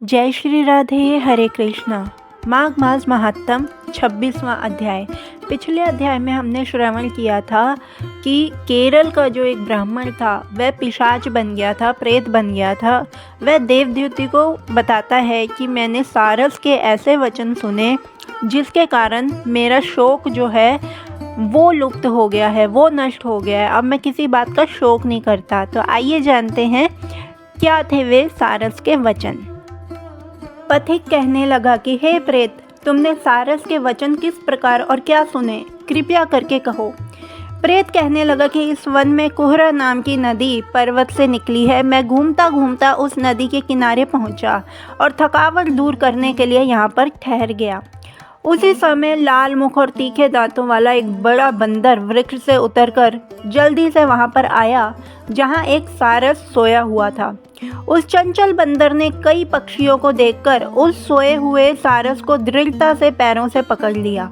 जय श्री राधे। हरे कृष्णा। माघ मास महात्म 26वां अध्याय। पिछले अध्याय में हमने श्रवण किया था कि केरल का जो एक ब्राह्मण था वह पिशाच बन गया था, प्रेत बन गया था। वह देवद्युति को बताता है कि मैंने सारस के ऐसे वचन सुने जिसके कारण मेरा शोक जो है वो लुप्त हो गया है, वो नष्ट हो गया है। अब मैं किसी बात का शोक नहीं करता। तो आइए जानते हैं क्या थे वे सारस के वचन। पथिक कहने लगा कि हे प्रेत, तुमने सारस के वचन किस प्रकार और क्या सुने, कृपया करके कहो। प्रेत कहने लगा कि इस वन में कुहरा नाम की नदी पर्वत से निकली है। मैं घूमता घूमता उस नदी के किनारे पहुंचा और थकावट दूर करने के लिए यहाँ पर ठहर गया। उसी समय लाल मुख और तीखे दांतों वाला एक बड़ा बंदर वृक्ष से उतरकर जल्दी से वहां पर आया जहां एक सारस सोया हुआ था। उस चंचल बंदर ने कई पक्षियों को देखकर उस सोए हुए सारस को दृढ़ता से पैरों से पकड़ लिया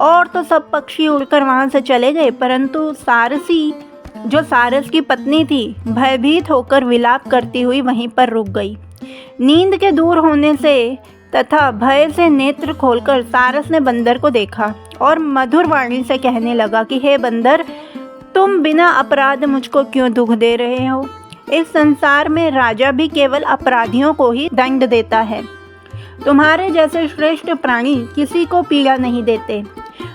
और तो सब पक्षी उड़कर वहां से चले गए, परंतु सारसी जो सारस की पत्नी थी भयभीत होकर विलाप करती हुई वहीं पर रुक गई। नींद के दूर होने से तथा भय से नेत्र खोलकर सारस ने बंदर को देखा और मधुर वाणी से कहने लगा कि हे बंदर, तुम बिना अपराध मुझको क्यों दुख दे रहे हो। इस संसार में राजा भी केवल अपराधियों को ही दंड देता है। तुम्हारे जैसे श्रेष्ठ प्राणी किसी को पीड़ा नहीं देते।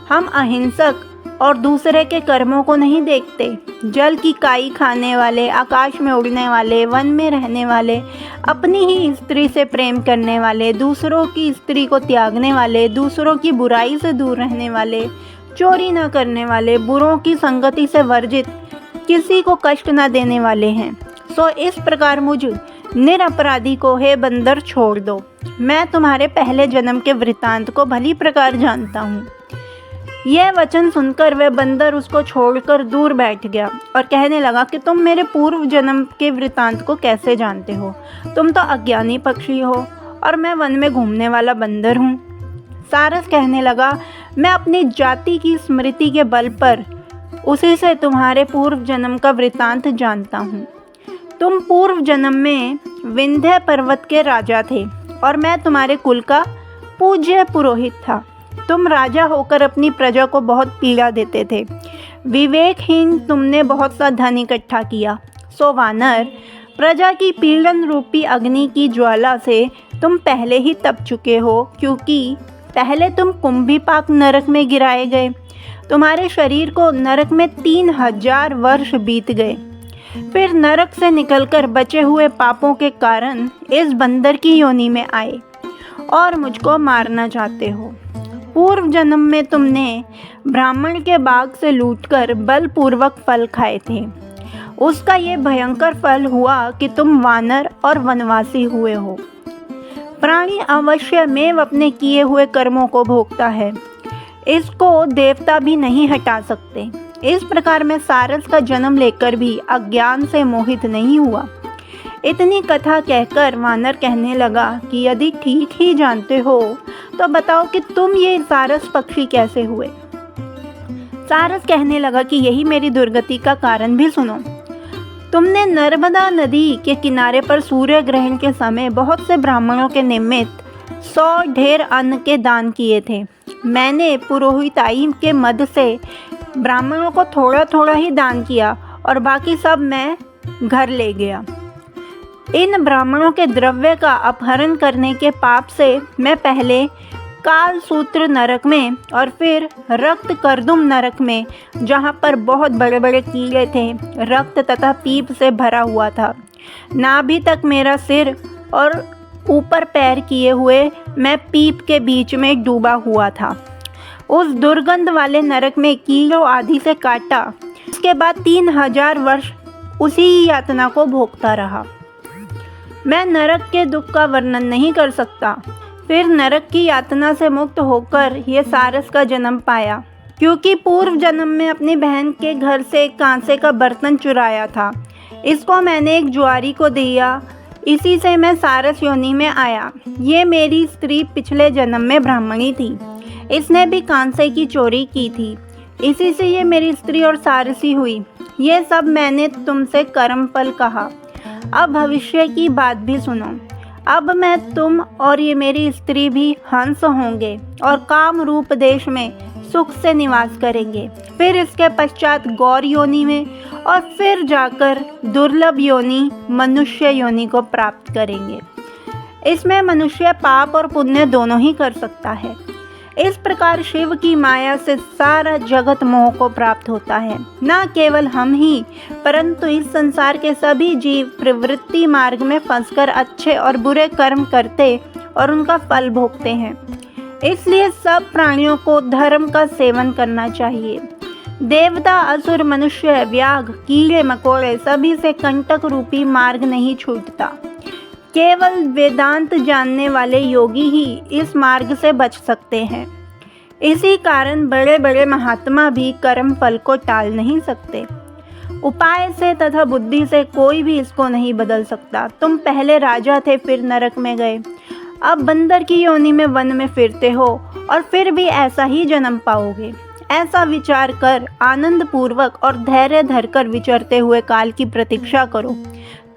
हम अहिंसक और दूसरे के कर्मों को नहीं देखते। जल की काई खाने वाले, आकाश में उड़ने वाले, वन में रहने वाले, अपनी ही स्त्री से प्रेम करने वाले, दूसरों की स्त्री को त्यागने वाले, दूसरों की बुराई से दूर रहने वाले, चोरी न करने वाले, बुरों की संगति से वर्जित, किसी को कष्ट न देने वाले हैं। सो इस प्रकार मुझ निरपराधी को हे बंदर छोड़ दो। मैं तुम्हारे पहले जन्म के वृतांत को भली प्रकार जानता हूँ। यह वचन सुनकर वह बंदर उसको छोड़कर दूर बैठ गया और कहने लगा कि तुम मेरे पूर्व जन्म के वृतांत को कैसे जानते हो। तुम तो अज्ञानी पक्षी हो और मैं वन में घूमने वाला बंदर हूँ। सारस कहने लगा, मैं अपनी जाति की स्मृति के बल पर उसी से तुम्हारे पूर्व जन्म का वृतांत जानता हूँ। तुम पूर्व जन्म में विंध्य पर्वत के राजा थे और मैं तुम्हारे कुल का पूज्य पुरोहित था। तुम राजा होकर अपनी प्रजा को बहुत पीड़ा देते थे। विवेकहीन तुमने बहुत सा धन इकट्ठा किया। सो वानर, प्रजा की पीड़न रूपी अग्नि की ज्वाला से तुम पहले ही तप चुके हो, क्योंकि पहले तुम कुंभीपाक नरक में गिराए गए। तुम्हारे शरीर को नरक में 3000 वर्ष बीत गए। फिर नरक से निकलकर बचे हुए पापों के कारण इस बंदर की योनि में आए और मुझको मारना चाहते हो। पूर्व जन्म में तुमने ब्राह्मण के बाग से लूटकर बलपूर्वक फल खाए थे। उसका ये भयंकर फल हुआ कि तुम वानर और वनवासी हुए हो। प्राणी अवश्य में अपने किए हुए कर्मों को भोगता है, इसको देवता भी नहीं हटा सकते। इस प्रकार मैं सारस का जन्म लेकर भी अज्ञान से मोहित नहीं हुआ। इतनी कथा कहकर वानर कहने लगा कि यदि ठीक ही जानते हो तो बताओ कि तुम ये सारस पक्षी कैसे हुए। सारस कहने लगा कि यही मेरी दुर्गति का कारण भी सुनो। तुमने नर्मदा नदी के किनारे पर सूर्य ग्रहण के समय बहुत से ब्राह्मणों के निमित्त 100 ढेर अन्न के दान किए थे। मैंने पुरोहिताई के मद से ब्राह्मणों को थोड़ा थोड़ा ही दान किया और बाकी सब मैं घर ले गया। इन ब्राह्मणों के द्रव्य का अपहरण करने के पाप से मैं पहले कालसूत्र नरक में और फिर रक्त कर्दुम नरक में, जहाँ पर बहुत बड़े बड़े कीड़े थे, रक्त तथा पीप से भरा हुआ था, नाभि तक मेरा सिर और ऊपर पैर किए हुए मैं पीप के बीच में डूबा हुआ था। उस दुर्गंध वाले नरक में कीड़ों आदि से काटा। उसके बाद 3000 वर्ष उसी यातना को भोगता रहा। मैं नरक के दुख का वर्णन नहीं कर सकता। फिर नरक की यातना से मुक्त होकर ये सारस का जन्म पाया, क्योंकि पूर्व जन्म में अपनी बहन के घर से एक कांसे का बर्तन चुराया था। इसको मैंने एक जुआरी को दिया, इसी से मैं सारस योनि में आया। ये मेरी स्त्री पिछले जन्म में ब्राह्मणी थी, इसने भी कांसे की चोरी की थी, इसी से ये मेरी स्त्री और सारसी हुई। ये सब मैंने तुमसे कर्म फल कहा। अब भविष्य की बात भी सुनो। अब मैं, तुम और ये मेरी स्त्री भी हंस होंगे और काम रूप देश में सुख से निवास करेंगे। फिर इसके पश्चात गौर योनि में और फिर जाकर दुर्लभ योनि मनुष्य योनि को प्राप्त करेंगे। इसमें मनुष्य पाप और पुण्य दोनों ही कर सकता है। इस प्रकार शिव की माया से सारा जगत मोह को प्राप्त होता है। न केवल हम ही परंतु इस संसार के सभी जीव प्रवृत्ति मार्ग में फंसकर अच्छे और बुरे कर्म करते और उनका फल भोगते हैं। इसलिए सब प्राणियों को धर्म का सेवन करना चाहिए। देवता, असुर, मनुष्य, व्याघ, कीड़े मकोड़े सभी से कंटक रूपी मार्ग नहीं छूटता। केवल वेदांत जानने वाले योगी ही इस मार्ग से बच सकते हैं। इसी कारण बड़े बड़े महात्मा भी कर्म फल को टाल नहीं सकते। उपाय से तथा बुद्धि से कोई भी इसको नहीं बदल सकता। तुम पहले राजा थे, फिर नरक में गए, अब बंदर की योनि में वन में फिरते हो और फिर भी ऐसा ही जन्म पाओगे। ऐसा विचार कर आनंद पूर्वक और धैर्य धरकर विचरते हुए काल की प्रतीक्षा करो।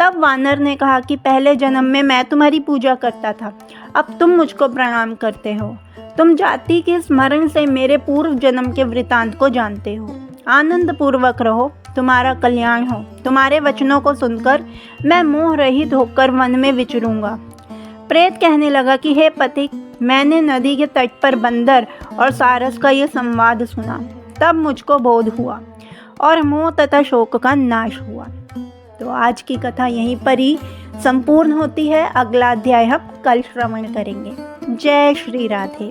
तब वानर ने कहा कि पहले जन्म में मैं तुम्हारी पूजा करता था, अब तुम मुझको प्रणाम करते हो। तुम जाति के स्मरण से मेरे पूर्व जन्म के वृतांत को जानते हो। आनंद पूर्वक रहो, तुम्हारा कल्याण हो। तुम्हारे वचनों को सुनकर मैं मोह रहित होकर वन में विचरूंगा। प्रेत कहने लगा कि हे पथिक, मैंने नदी के तट पर बंदर और सारस का ये संवाद सुना, तब मुझको बोध हुआ और मोह तथा शोक का नाश हुआ। तो आज की कथा यहीं पर ही संपूर्ण होती है। अगला अध्याय हम कल श्रवण करेंगे। जय श्री राधे।